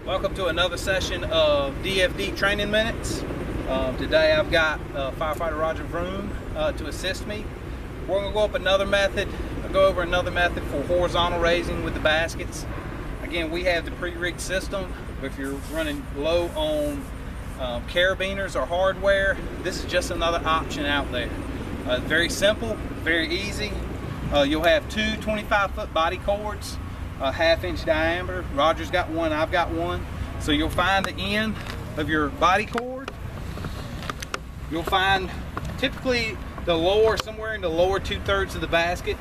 Welcome to another session of DFD Training Minutes. Today I've got firefighter Roger Vroom to assist me. We're going to go over another method for horizontal raising with the baskets. Again, we have the pre-rigged system. If you're running low on carabiners or hardware, this is just another option out there. Very simple, very easy. You'll have two 25-foot body cords, a half-inch diameter. Roger's got one, I've got one. So you'll find the end of your body cord. You'll find typically somewhere in the lower 2/3 of the basket.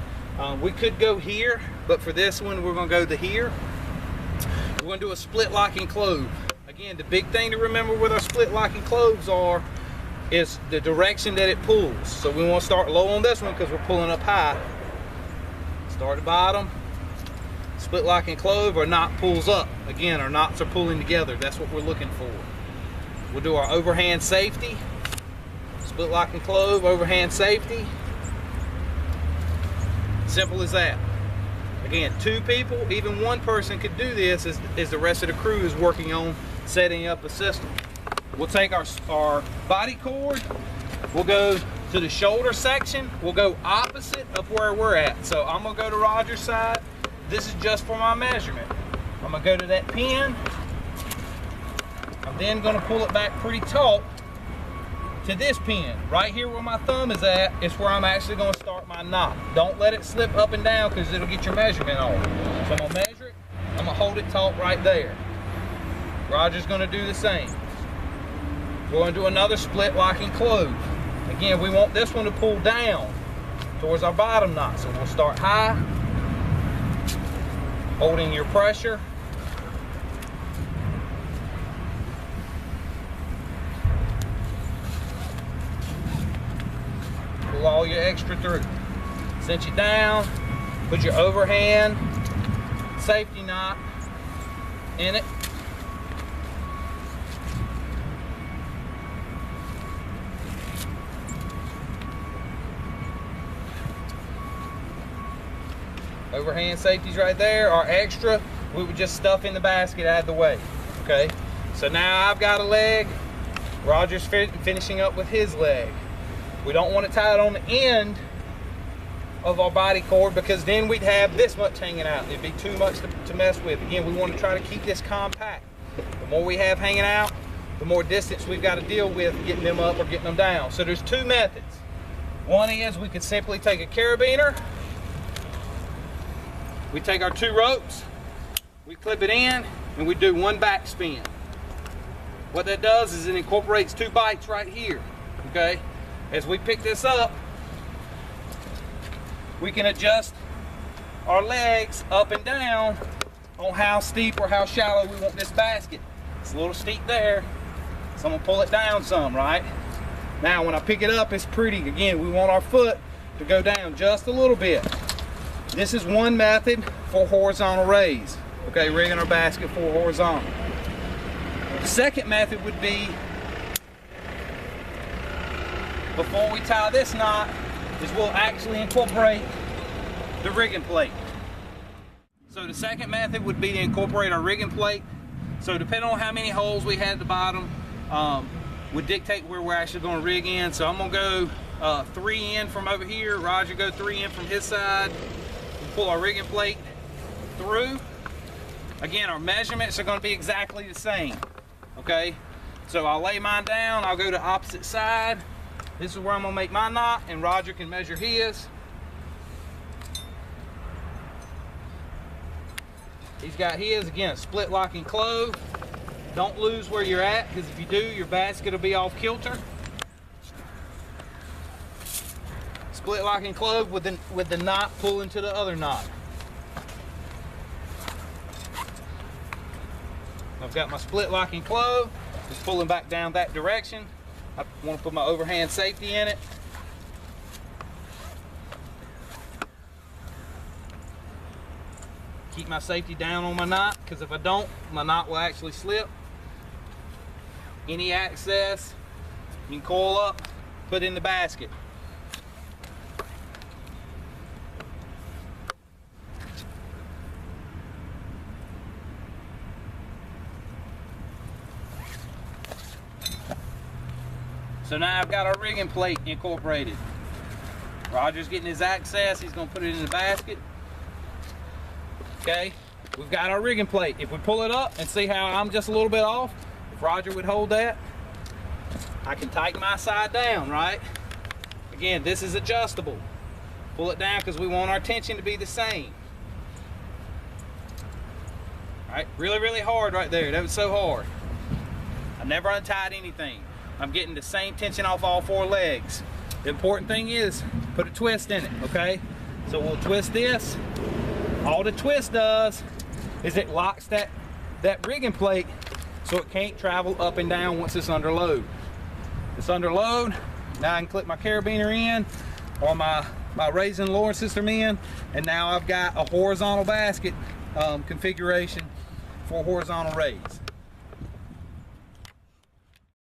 We could go here, but for this one we're going to go to here. We're going to do a split locking clove. Again, the big thing to remember with our split locking cloves is the direction that it pulls. So we want to start low on this one because we're pulling up high. Start at the bottom. Split locking clove, or knot pulls up. Again, our knots are pulling together. That's what we're looking for. We'll do our overhand safety. Split locking clove, overhand safety. Simple as that. Again, two people, even one person could do this as the rest of the crew is working on setting up a system. We'll take our body cord, we'll go to the shoulder section, we'll go opposite of where we're at. So I'm gonna go to Roger's side. This is just for my measurement. I'm gonna go to that pin. I'm then gonna pull it back pretty taut to this pin. Right here where my thumb is at is where I'm actually gonna start my knot. Don't let it slip up and down because it'll get your measurement off. So I'm gonna measure it, I'm gonna hold it taut right there. Roger's gonna do the same. We're gonna do another split locking clove. Again, we want this one to pull down towards our bottom knot. So we'll start high, holding your pressure. Pull all your extra through. Cinch it down, put your overhand safety knot in it. Overhand safety's right there. Our extra, we would just stuff in the basket out of the way. Okay, so now I've got a leg. Roger's finishing up with his leg. We don't want to tie it on the end of our body cord because then we'd have this much hanging out. It'd be too much to mess with. Again, we want to try to keep this compact. The more we have hanging out, the more distance we've got to deal with getting them up or getting them down. So there's two methods. One is we could simply take a carabiner. We take our two ropes, we clip it in, and we do one back spin. What that does is it incorporates two bites right here, okay? As we pick this up, we can adjust our legs up and down on how steep or how shallow we want this basket. It's a little steep there, so I'm gonna pull it down some, right? Now when I pick it up, it's pretty. Again, we want our foot to go down just a little bit. This is one method for horizontal raise. Okay, rigging our basket for horizontal. The second method would be, before we tie this knot, is we'll actually incorporate the rigging plate. So the second method would be to incorporate our rigging plate. So depending on how many holes we had at the bottom, would dictate where we're actually going to rig in. So I'm going to go 3 in from over here. Roger go 3 in from his side. Pull our rigging plate through. Again, our measurements are going to be exactly the same. Okay, so I'll lay mine down, I'll go to opposite side. This is where I'm going to make my knot, and Roger can measure his. He's got his. Again, split locking clove. Don't lose where you're at, because if you do, your basket will be off kilter. Split locking clove with the knot pulling to the other knot. I've got my split locking clove, just pulling back down that direction. I want to put my overhand safety in it. Keep my safety down on my knot, because if I don't, my knot will actually slip. Any excess, you can coil up, put in the basket. So now I've got our rigging plate incorporated. Roger's getting his access. He's gonna put it in the basket. Okay, we've got our rigging plate. If we pull it up and see how I'm just a little bit off, if Roger would hold that, I can tighten my side down, right? Again, this is adjustable. Pull it down because we want our tension to be the same. All right, really, really hard right there. That was so hard. I never untied anything. I'm getting the same tension off all 4 legs. The important thing is put a twist in it, okay? So we'll twist this. All the twist does is it locks that rigging plate so it can't travel up and down once it's under load. It's under load. Now I can clip my carabiner in or my raising lowering system in, and now I've got a horizontal basket configuration for horizontal raise.